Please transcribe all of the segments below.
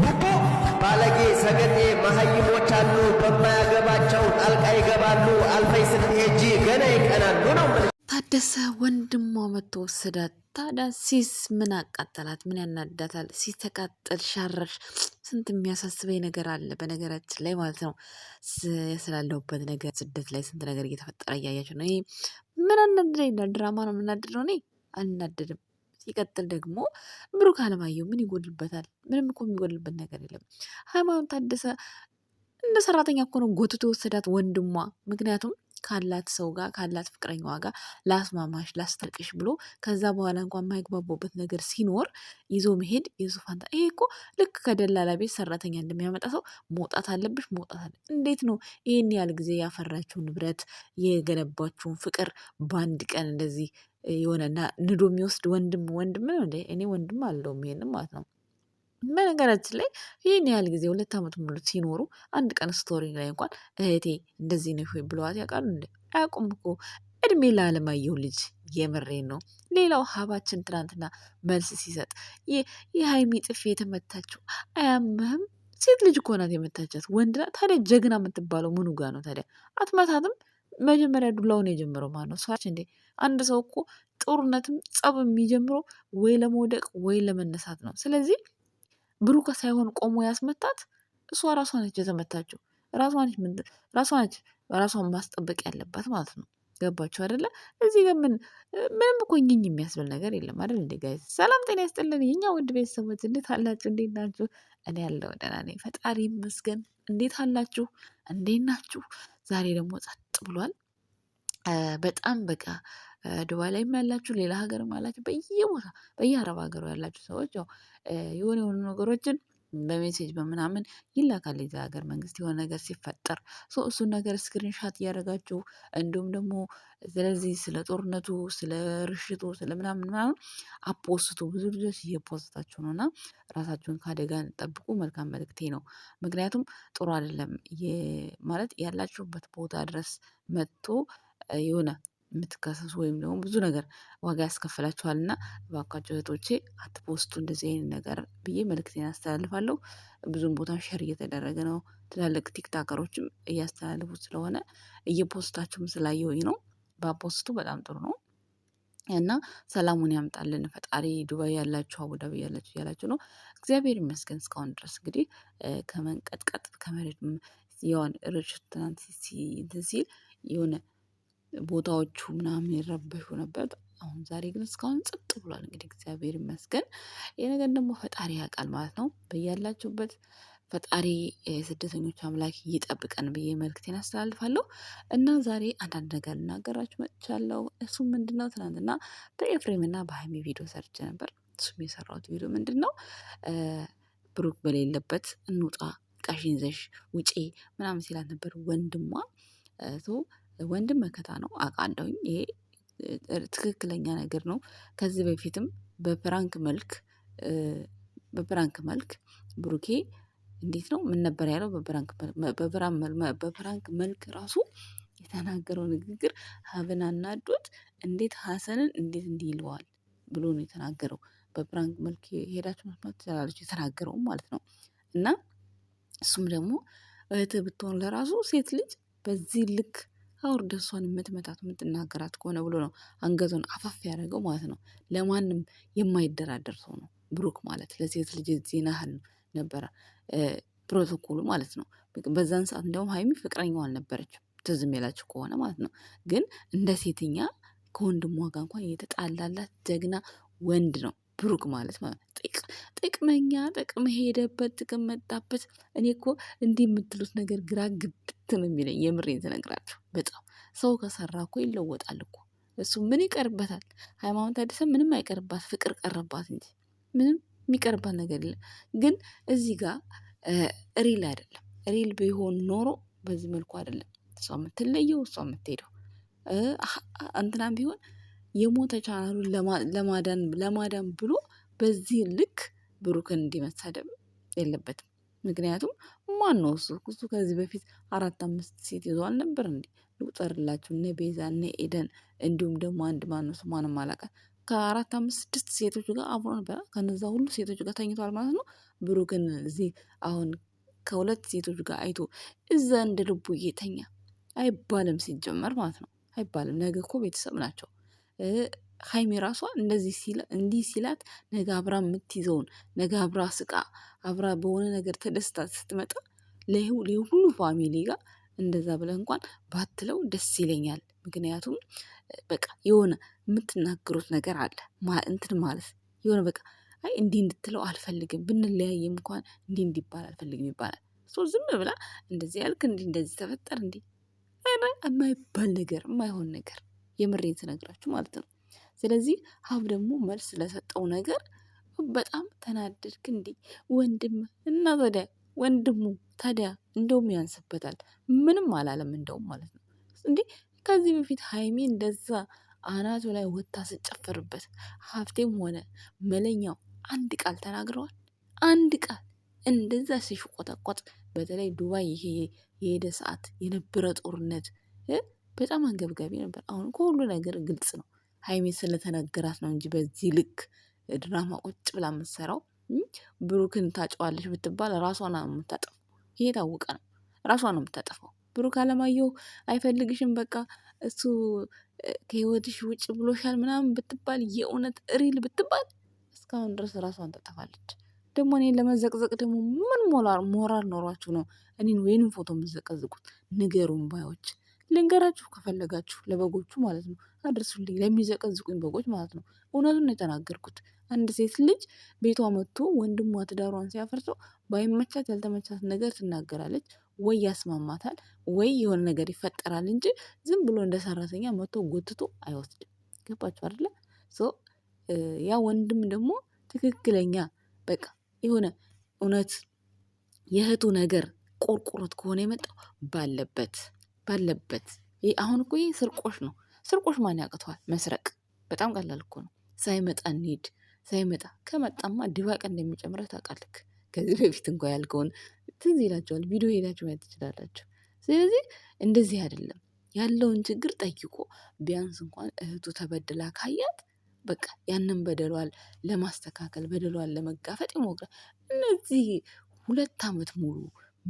ቡቡ ባለጌ ሰገጤ መሀይሞች አሉ፣ በማያገባቸው ጣልቃ ይገባሉ። አልፈይ ስትሄጂ ገና ይቀናሉ ነው። ታደሰ ወንድሟ መጥቶ ወሰዳት። ታዲያ ሲስ ምን አቃጠላት? ምን ያናዳታል? ሲተቃጠል ሻረሽ ስንት የሚያሳስበኝ ነገር አለ በነገራችን ላይ ማለት ነው። ስላለሁበት ነገር ስደት ላይ ስንት ነገር እየተፈጠረ እያያችሁ ነው። ይሄ ምን አናደደኝ? ድራማ ነው የምናደደው። እኔ አልናደድም። ሲቀጥል ደግሞ ብሩክ አለማየሁ ምን ይጎድልበታል? ምንም እኮ የሚጎድልበት ነገር የለም። ሃይማኖት ታደሰ እንደ ሰራተኛ እኮ ነው ጎትቶ ወሰዳት ወንድሟ። ምክንያቱም ካላት ሰው ጋር ካላት ፍቅረኛዋ ጋር ላስማማሽ ላስታርቅሽ ብሎ ከዛ በኋላ እንኳን የማይግባቡበት ነገር ሲኖር ይዞ መሄድ የሱ ፋንታ። ይሄ እኮ ልክ ከደላላ ቤት ሰራተኛ እንደሚያመጣ ሰው መውጣት አለብሽ መውጣት አለ። እንዴት ነው ይህን ያህል ጊዜ ያፈራችውን ንብረት የገነባችውን ፍቅር በአንድ ቀን እንደዚህ የሆነና ንዶ የሚወስድ ወንድም ነው እንዴ? እኔ ወንድም አለውም ይሄንም ማለት ነው። በነገራችን ላይ ይህን ያህል ጊዜ 2 ዓመት ሙሉ ሲኖሩ አንድ ቀን ስቶሪ ላይ እንኳን እህቴ እንደዚህ ነው ብለዋት ያውቃሉ እንዴ? አያውቁም እኮ። እድሜ ለአለማየሁ ልጅ የምሬን ነው። ሌላው ሀባችን ትናንትና መልስ ሲሰጥ የሀይሚ ጥፊ የተመታችው አያምህም? ሴት ልጅ እኮ ናት የመታቻት፣ ወንድ ናት። ታዲያ ጀግና የምትባለው ምኑ ጋ ነው ታዲያ? አትመታትም? መጀመሪያ ዱላውን የጀመረው ማን ነው? እሷች እንዴ? አንድ ሰው እኮ ጦርነትም ጸብ የሚጀምረው ወይ ለመውደቅ ወይ ለመነሳት ነው። ስለዚህ ብሩክ ሳይሆን ቆሞ ያስመታት እሷ ራሷ ነች የተመታችው። ራሷ ነች ራሷን ማስጠበቅ ያለባት ማለት ነው። ገባችሁ አይደለ? እዚህ ጋር ምንም እኮ እኝኝ የሚያስብል ነገር የለም አይደል? እንዴ ጋይስ፣ ሰላም ጤና ይስጥልን የኛ ውድ ቤተሰቦች፣ እንዴት አላችሁ? እንዴት ናችሁ? እኔ ያለው ደህና ነኝ፣ ፈጣሪ ይመስገን። እንዴት አላችሁ? እንዴት ናችሁ? ዛሬ ደግሞ ጸጥ ብሏል በጣም በቃ። ዱባይ ላይም ያላችሁ ሌላ ሀገርም ያላችሁ በየቦታ በየአረብ ሀገሩ ያላችሁ ሰዎች ያው የሆኑ ነገሮችን በሜሴጅ በምናምን ይላካል የዛ ሀገር መንግስት የሆነ ነገር ሲፈጠር እሱን ነገር ስክሪንሻት እያደረጋችሁ እንዲሁም ደግሞ ስለዚህ ስለ ጦርነቱ ስለ ርሽቱ ስለ ምናምን አፖስቱ። ብዙ ልጆች እየፖስታችሁ ነው እና ራሳችሁን ከአደጋ ጠብቁ። መልካም መልእክቴ ነው። ምክንያቱም ጥሩ አይደለም ማለት ያላችሁበት ቦታ ድረስ መጥቶ የሆነ የምትከሰሱ ወይም ደግሞ ብዙ ነገር ዋጋ ያስከፍላችኋል እና እባካችሁ እህቶቼ አትፖስቱ እንደዚህ አይነት ነገር ብዬ መልእክቴን አስተላልፋለሁ። ብዙም ቦታ ሼር እየተደረገ ነው። ትላልቅ ቲክታከሮችም እያስተላልፉት ስለሆነ እየፖስታችሁም ስላየሁኝ ነው። በፖስቱ በጣም ጥሩ ነው እና ሰላሙን ያምጣልን ፈጣሪ። ዱባይ ያላችሁ አቡዳቢ ያላችሁ እያላችሁ ነው። እግዚአብሔር ይመስገን እስካሁን ድረስ እንግዲህ ከመንቀጥቀጥ ከመሬት የሆነ ርችት ትናንት ሲል የሆነ ቦታዎቹ ምናምን ይረበሹ ነበር። አሁን ዛሬ ግን እስካሁን ጸጥ ብሏል። እንግዲህ እግዚአብሔር ይመስገን። ይሄ ነገር ደግሞ ፈጣሪ ያውቃል ማለት ነው። በያላችሁበት ፈጣሪ የስደተኞች አምላክ ይጠብቀን ብዬ መልክቴን አስተላልፋለሁ እና ዛሬ አንዳንድ ነገር ልናገራችሁ መጥቻለሁ። እሱም ምንድነው? ትናንትና በኤፍሬም እና በሀይሚ ቪዲዮ ሰርቼ ነበር። እሱም የሰራሁት ቪዲዮ ምንድን ነው? ብሩክ በሌለበት እንውጣ ቃሽን ይዘሽ ውጪ ምናምን ሲላት ነበር ወንድሟ። ወንድም መከታ ነው አውቃለሁኝ። ይሄ ትክክለኛ ነገር ነው። ከዚህ በፊትም በፕራንክ መልክ ብሩኬ እንዴት ነው ምን ነበር ያለው? በፕራንክ መልክ ራሱ የተናገረው ንግግር ሀብን አናዶት እንዴት ሀሰንን እንዴት እንዲህ ይለዋል ብሎ ነው የተናገረው። በፕራንክ መልክ ሄዳችሁ መስማት ትችላላችሁ፣ የተናገረውም ማለት ነው። እና እሱም ደግሞ እህትህ ብትሆን ለራሱ ሴት ልጅ በዚህ ልክ አውርደህ እሷን የምትመታት የምትናገራት ከሆነ ብሎ ነው አንገቱን አፈፍ ያደረገው ማለት ነው። ለማንም የማይደራደር ሰው ነው ብሩክ ማለት። ለሴት ልጅ ዜና ያህል ነበረ ፕሮቶኮሉ ማለት ነው። በዛን ሰዓት እንዲያውም ሀይሚ ፍቅረኛው አልነበረችም ትዝ የሚላችሁ ከሆነ ማለት ነው። ግን እንደ ሴትኛ ከወንድሟ ጋር እንኳን የተጣላላት ጀግና ወንድ ነው ብሩክ ማለት ማለት ጥቅመኛ ጥቅም ሄደበት ጥቅም መጣበት። እኔ እኮ እንዲህ የምትሉት ነገር ግራ ግብት ነው የሚለኝ። የምሬን ስነግራችሁ በጣም ሰው ከሰራ እኮ ይለወጣል እኮ። እሱ ምን ይቀርበታል? ሃይማኖት ታደሰ ምንም አይቀርባት፣ ፍቅር ቀረባት እንጂ ምንም የሚቀርባት ነገር የለም። ግን እዚህ ጋር ሪል አይደለም። ሪል ቢሆን ኖሮ በዚህ መልኩ አይደለም እሷ የምትለየው እሷ የምትሄደው። እንትናም ቢሆን የሞተ ቻናሉን ለማዳን ብሎ በዚህ ልክ ብሩክን እንዲመሳደብ የለበትም። ምክንያቱም ማን ነው እሱ ከዚህ በፊት 4-5 ሴት ይዞ አልነበር እንዴ? ልቁጠርላችሁ፣ እነ ቤዛ እነ ኤደን እንዲሁም ደግሞ አንድ ማን ነው ስሟንም አላውቃት ከ4-5-6 ሴቶች ጋር አብሮ ነበር። ከነዛ ሁሉ ሴቶች ጋር ተኝቷል ማለት ነው። ብሩክን እዚህ አሁን ከሁለት ሴቶች ጋር አይቶ እዛ እንደ ልቡ እየተኛ አይባልም፣ ሲጀመር ማለት ነው አይባልም። ነገ እኮ ቤተሰብ ናቸው። ሀይሚ ራሷ እንዲህ ሲላት ነገ አብራ የምትይዘውን ነገ አብራ ስቃ አብራ በሆነ ነገር ተደስታ ስትመጣ ለሁሉ ፋሚሊ ጋር እንደዛ ብለህ እንኳን ባትለው ደስ ይለኛል። ምክንያቱም በቃ የሆነ የምትናገሩት ነገር አለ እንትን ማለት የሆነ በቃ አይ እንዲህ እንድትለው አልፈልግም፣ ብንለያይም እንኳን እንዲህ እንዲባል አልፈልግም ይባላል። ዝም ብላ እንደዚህ ያልክ እንደዚህ ተፈጠር የማይባል ነገር የማይሆን ነገር የምሬን ስነግራችሁ ማለት ነው። ስለዚህ ሀብ ደግሞ መልስ ለሰጠው ነገር በጣም ተናደድክ እንዴ ወንድም እና ታዲያ ወንድሙ ታዲያ እንደውም ያንስበታል። ምንም አላለም እንደውም ማለት ነው እንዴ ከዚህ በፊት ሀይሚ እንደዛ አናቱ ላይ ወታ ስጨፈርበት ሀብቴም ሆነ መለኛው አንድ ቃል ተናግረዋል? አንድ ቃል እንደዛ ሲሽቆጠቆጥ በተለይ ዱባይ ይሄ የሄደ ሰዓት የነበረ ጦርነት በጣም አንገብጋቢ ነበር። አሁን ከሁሉ ነገር ግልጽ ነው። ሀይሚ ስለተነገራት ነው እንጂ በዚህ ልክ ድራማ ቁጭ ብላ የምትሰራው ብሩክን ታጨዋለች ብትባል ራሷን ነው የምታጠፋው። ይሄ ታወቀ ነው። ራሷን ነው የምታጠፋው። ብሩክ አለማየሁ አይፈልግሽም፣ በቃ እሱ ከህይወትሽ ውጭ ብሎሻል ምናምን ብትባል የእውነት ሪል ብትባል እስካሁን ድረስ ራሷን ታጠፋለች። ደግሞ እኔን ለመዘቅዘቅ ደግሞ ምን ሞራል ኖሯችሁ ነው እኔን ወይንም ፎቶ የምዘቀዝቁት? ንገሩን ባዮች ልንገራችሁ ከፈለጋችሁ ለበጎቹ ማለት ነው አድርሱልኝ፣ ለሚዘቀዝቁኝ በጎች ማለት ነው። እውነቱን ነው የተናገርኩት። አንድ ሴት ልጅ ቤቷ መጥቶ ወንድሟ ትዳሯን ሲያፈርሰው ባይመቻት ያልተመቻት ነገር ትናገራለች፣ ወይ ያስማማታል፣ ወይ የሆነ ነገር ይፈጠራል እንጂ ዝም ብሎ እንደ ሰራተኛ መጥቶ ጎትቶ አይወስድም። ገባችሁ አይደለ? ያ ወንድም ደግሞ ትክክለኛ በቃ የሆነ እውነት የእህቱ ነገር ቆርቆሮት ከሆነ የመጣው ባለበት አሁን እኮ ይህ ስርቆሽ ነው። ስርቆሽ ማን ያቅተዋል? መስረቅ በጣም ቀላል እኮ ነው። ሳይመጣ እንሂድ፣ ሳይመጣ ከመጣማ ድባቅ እንደሚጨምረህ ታውቃለህ። ከዚህ በፊት እንኳ ያልከውን ትዝ ይላቸዋል። ቪዲዮ ሄዳችሁ ማየት ትችላላችሁ። ስለዚህ እንደዚህ አይደለም ያለውን ችግር ጠይቆ ቢያንስ እንኳን እህቱ ተበድላ ካያት በቃ ያንን በደሏል ለማስተካከል በደሏን ለመጋፈጥ ይሞክራል። እነዚህ 2 ዓመት ሙሉ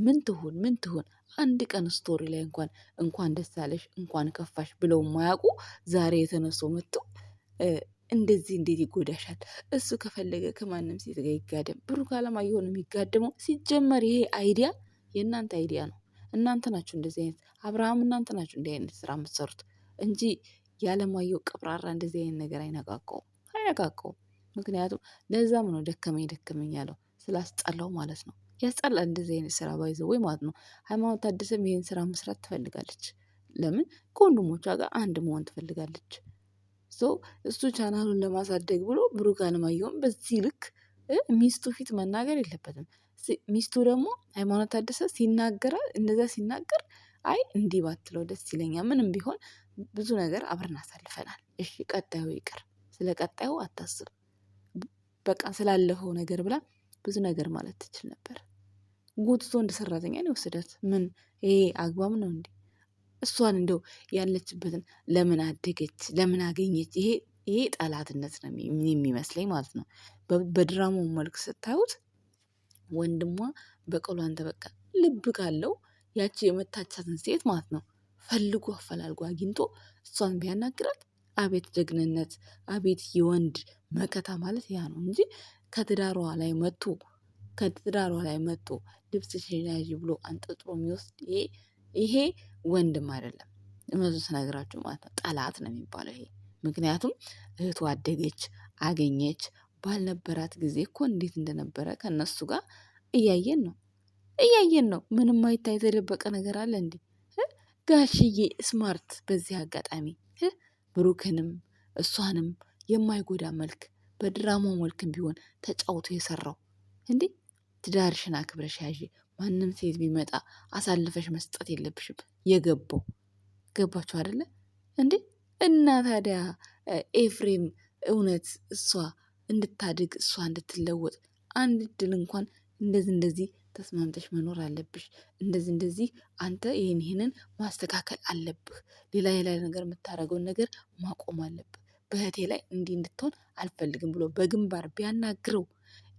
ምን ትሆን አንድ ቀን ስቶሪ ላይ እንኳን ደስ አለሽ እንኳን ከፋሽ ብለው ማያውቁ ዛሬ የተነሱ መጥቶ እንደዚህ እንዴት ይጎዳሻል? እሱ ከፈለገ ከማንም ሴት ጋር ይጋደም። ብሩክ አለማየሁ ነው የሚጋደመው። ሲጀመር ይሄ አይዲያ የእናንተ አይዲያ ነው። እናንተ ናችሁ እንደዚህ አይነት አብርሃም፣ እናንተ ናችሁ እንደዚህ አይነት ስራ የምትሰሩት እንጂ የአለማየሁ ቀብራራ እንደዚህ አይነት ነገር አይነቃቀውም። ምክንያቱም ለዛም ነው ደከመኝ ያለው ስላስጠላው ማለት ነው። ያስጠላል እንደዚህ አይነት ስራ ባይዘው ወይ ማለት ነው። ሃይማኖት ታደሰም ይሄን ስራ መስራት ትፈልጋለች። ለምን? ከወንድሞቿ ጋር አንድ መሆን ትፈልጋለች። እሱ ቻናሉን ለማሳደግ ብሎ ብሩክ አለማየሁም በዚህ ልክ ሚስቱ ፊት መናገር የለበትም። ሚስቱ ደግሞ ሃይማኖት ታደሰ እንደዛ ሲናገር አይ እንዲህ ባትለው ደስ ይለኛል። ምንም ቢሆን ብዙ ነገር አብረን አሳልፈናል። እሺ ቀጣዩ ይቅር፣ ስለ ቀጣዩ አታስብ፣ በቃ ስላለፈው ነገር ብላ ብዙ ነገር ማለት ትችል ነበር። ጎትቶ እንደ ሰራተኛ ነው የወሰዳት። ምን ይሄ አግባብ ነው እንዴ? እሷን እንደው ያለችበትን ለምን አደገች ለምን አገኘች? ይሄ ጠላትነት ነው የሚመስለኝ ማለት ነው። በድራማው መልክ ስታዩት ወንድሟ በቀሏን ተበቃ ልብ ካለው ያቺ የመታቻትን ሴት ማለት ነው ፈልጎ አፈላልጎ አግኝቶ እሷን ቢያናግራት አቤት ጀግንነት፣ አቤት የወንድ መከታ ማለት ያ ነው እንጂ ከትዳሯ ላይ መጥቶ ልብስሽን ያዥ ብሎ አንጠልጥሎ የሚወስድ ይሄ ወንድም አይደለም። እውነቱን ስነግራችሁ ማለት ነው ጠላት ነው የሚባለው ይሄ። ምክንያቱም እህቱ አደገች አገኘች፣ ባልነበራት ጊዜ እኮ እንዴት እንደነበረ ከነሱ ጋር እያየን ነው። ምንም አይታይ የተደበቀ ነገር አለ እንዴ? ጋሽዬ ስማርት በዚህ አጋጣሚ ብሩክንም እሷንም የማይጎዳ መልክ በድራማው መልክም ቢሆን ተጫውቶ የሰራው እንዴ። ትዳርሽን አክብረሽ ያዥ፣ ማንም ሴት ቢመጣ አሳልፈሽ መስጠት የለብሽም። ገባችሁ አይደለ እንዴ? እና ታዲያ ኤፍሬም እውነት እሷ እንድታድግ እሷ እንድትለወጥ አንድ እድል እንኳን እንደዚህ ተስማምተሽ መኖር አለብሽ። እንደዚህ አንተ ይህንን ማስተካከል አለብህ። ሌላ ነገር የምታደርገውን ነገር ማቆም አለብህ። በእህቴ ላይ እንዲህ እንድትሆን አልፈልግም ብሎ በግንባር ቢያናግረው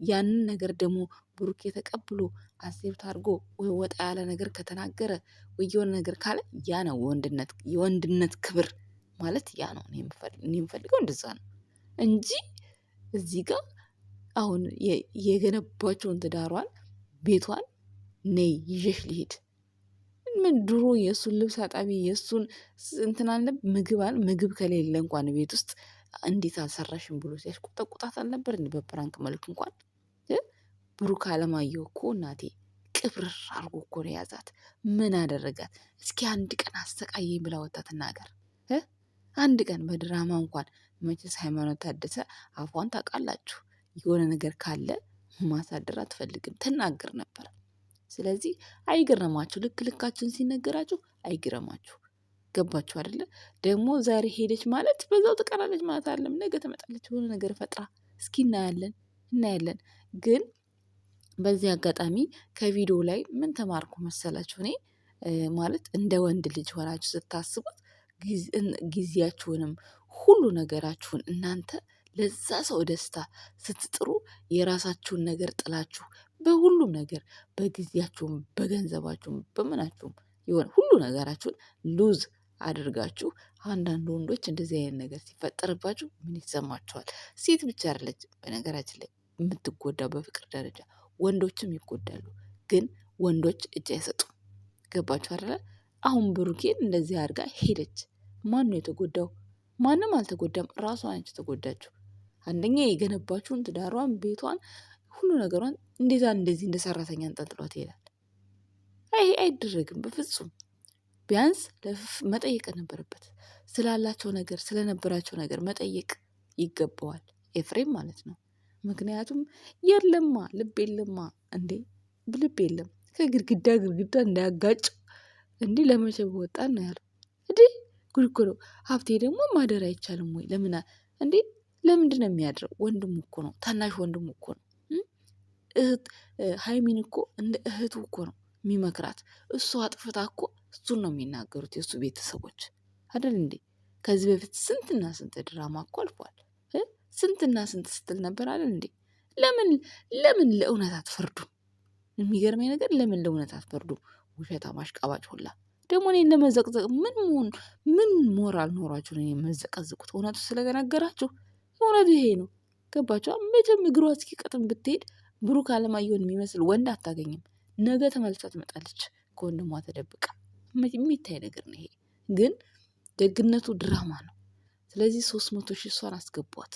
ያንን ነገር ደግሞ ብሩኬ ተቀብሎ አክሴፕት አድርጎ ወይ ወጣ ያለ ነገር ከተናገረ ወይ የሆነ ነገር ካለ ያ ነው ወንድነት፣ የወንድነት ክብር ማለት ያ ነው። እኔ የምፈልገው እንደዛ ነው እንጂ እዚህ ጋር አሁን የገነባቸውን ትዳሯን ቤቷን ነይ ይዤሽ ልሂድ ምን ድሮ የእሱን ልብስ አጣቢ የእሱን እንትን አለ ምግብ ከሌለ እንኳን ቤት ውስጥ እንዴት አልሰራሽም ብሎ ሲያሽቆጠቁጣት አልነበር? እንዲህ በፕራንክ መልክ እንኳን ብሩክ አለማየሁ እኮ እናቴ ቅብርር አድርጎ እኮ ነው የያዛት። ምን አደረጋት? እስኪ አንድ ቀን አሰቃየኝ ብላ ወጣ ትናገር። አንድ ቀን በድራማ እንኳን መቼስ ሃይማኖት ታደሰ አፏን ታውቃላችሁ፣ የሆነ ነገር ካለ ማሳደር አትፈልግም፣ ትናገር ነበር። ስለዚህ አይገረማችሁ፣ ልክ ልካችን ሲነገራችሁ አይገረማችሁ። ገባችሁ አይደለ? ደግሞ ዛሬ ሄደች ማለት በዛው ትቀራለች ማለት አይደለም። ነገ ትመጣለች የሆነ ነገር ፈጥራ። እስኪ እናያለን። ግን በዚህ አጋጣሚ ከቪዲዮ ላይ ምን ተማርኩ መሰላችሁ? እኔ ማለት እንደ ወንድ ልጅ ሆናችሁ ስታስቡት ጊዜያችሁንም ሁሉ ነገራችሁን እናንተ ለዛ ሰው ደስታ ስትጥሩ የራሳችሁን ነገር ጥላችሁ በሁሉም ነገር በጊዜያችሁም በገንዘባችሁም በምናችሁም የሆነ ሁሉ ነገራችሁን ሉዝ አድርጋችሁ አንዳንድ ወንዶች እንደዚህ አይነት ነገር ሲፈጠርባችሁ ምን ይሰማችኋል? ሴት ብቻ አይደለች በነገራችን ላይ የምትጎዳው በፍቅር ደረጃ ወንዶችም ይጎዳሉ። ግን ወንዶች እጅ አይሰጡም። ገባችሁ አይደለ? አሁን ብሩኬን እንደዚህ አድርጋ ሄደች። ማን ነው የተጎዳው? ማንም አልተጎዳም። ራሷ ነች የተጎዳችው። አንደኛ የገነባችሁን ትዳሯን፣ ቤቷን፣ ሁሉ ነገሯን እንደዚህ እንደ ሰራተኛ አንጠልጥሏት ይሄዳል። ይሄ አይደረግም በፍጹም። ቢያንስ መጠየቅ ነበረበት። ስላላቸው ነገር ስለነበራቸው ነገር መጠየቅ ይገባዋል ኤፍሬም ማለት ነው። ምክንያቱም የለማ ልብ የለማ እንዴ ልብ የለም ከግድግዳ እንዳያጋጭ እንዲህ ለመቼ በወጣን ነው ያለው። እንዴ ጉድ እኮ ነው። ሀብቴ ደግሞ ማደር አይቻልም ወይ? እንዴ ለምንድን ነው የሚያድረው? ወንድሙ እኮ ነው፣ ታናሽ ወንድሙ እኮ ነው። ሀይሚን እኮ እንደ እህቱ እኮ ነው የሚመክራት። እሱ አጥፍታ እኮ እሱን ነው የሚናገሩት የእሱ ቤተሰቦች አይደል እንዴ? ከዚህ በፊት ስንትና ስንት ድራማ እኮ አልፏል። ስንትና ስንት ስትል ነበር አይደል እንዴ? ለምን ለእውነት አትፈርዱም? የሚገርመኝ ነገር ለምን ለእውነት አትፈርዱም? ውሸታም አሽቃባጭ ሁላ ደግሞ እኔን ለመዘቅዘቅ ምን ሞራል ኖሯችሁ ነው የምዘቀዝቁት? እውነቱ ስለተነገራችሁ እውነቱ ይሄ ነው። ገባችሁ? መቼም እግሯ እስኪቀጥም ብትሄድ ብሩክ አለማየሁን የሚመስል ወንድ አታገኝም። ነገ ተመልሳ ትመጣለች ከወንድሟ ተደብቃ። የሚታይ ነገር ነው ይሄ። ግን ደግነቱ ድራማ ነው። ስለዚህ 300,000 እሷን አስገቧት።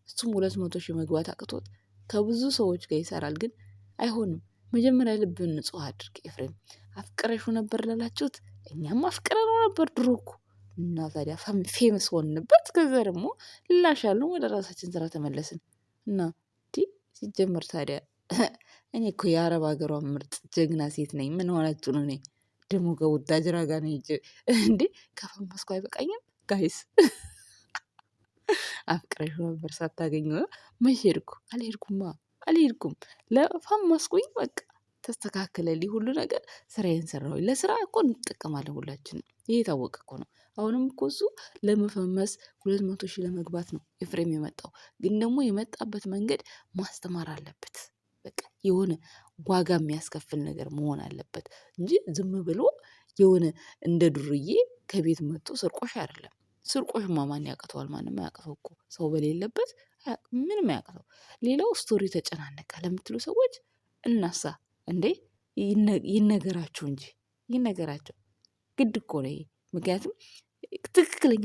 እሱም 200,000 መግባት አቅቶት ከብዙ ሰዎች ጋር ይሰራል። ግን አይሆንም። መጀመሪያ ልብን ንጹህ አድርግ ኤፍሬም። አፍቅረሹ ነበር ላላችሁት እኛም አፍቅረነው ነበር ድሮ እኮ እና ታዲያ ፌመስ ሆንበት። ከዛ ደግሞ ልላሻሉ ወደ ራሳችን ስራ ተመለስን እና ሲጀምር ታዲያ እኔ እኮ የአረብ ሀገሯ ምርጥ ጀግና ሴት ነኝ። ምን ሆናችሁ ነው? እኔ ደግሞ ከውዳጅራ ጋር ነው እንዴ ከፈመስኩ አይበቃኝም ጋይስ? አፍቅረሽ ነበር ሳታገኙ መቼ ሄድኩ? አልሄድኩም። ለፈመስኩኝ በቃ ተስተካከለልኝ ሁሉ ነገር። ስራዬን ሰራሁ። ለስራ እኮ እንጠቀማለን ሁላችንም። ይሄ የታወቀ እኮ ነው። አሁንም እኮ እሱ ለመፈመስ 200,000 ለመግባት ነው ኤፍሬም የመጣው። ግን ደግሞ የመጣበት መንገድ ማስተማር አለበት። በቃ የሆነ ዋጋ የሚያስከፍል ነገር መሆን አለበት እንጂ ዝም ብሎ የሆነ እንደ ዱርዬ ከቤት መጥቶ ስርቆሽ አይደለም። ስርቆሽ ማን ያቅተዋል? ማንም አያቅተው እኮ ሰው በሌለበት ምንም አያቅተው። ሌላው ስቶሪ ተጨናነቀ ለምትሉ ሰዎች እናሳ እንዴ ይነገራቸው እንጂ ይነገራቸው ግድ እኮ ነው። ምክንያቱም ትክክለኛ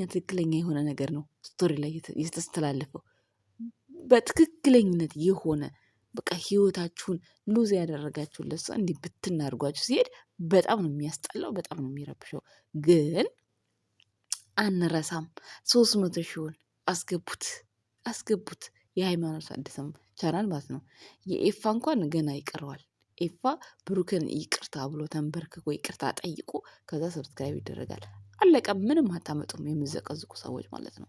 የሆነ ነገር ነው ስቶሪ ላይ የተስተላለፈው። በትክክለኝነት የሆነ በቃ ህይወታችሁን ሉዝ ያደረጋችሁለት ሰው እንዲህ ብትናርጓችሁ ሲሄድ በጣም ነው የሚያስጠላው፣ በጣም ነው የሚረብሸው። ግን አንረሳም 300,000 አስገቡት። የሃይማኖት ታደሰም ቻናል ማለት ነው። የኤፋ እንኳን ገና ይቀረዋል። ኤፋ ብሩክን ይቅርታ ብሎ ተንበርክኮ ይቅርታ ጠይቁ፣ ከዛ ሰብስክራይብ ይደረጋል። አለቀ። ምንም አታመጡም የምዘቀዝቁ ሰዎች ማለት ነው።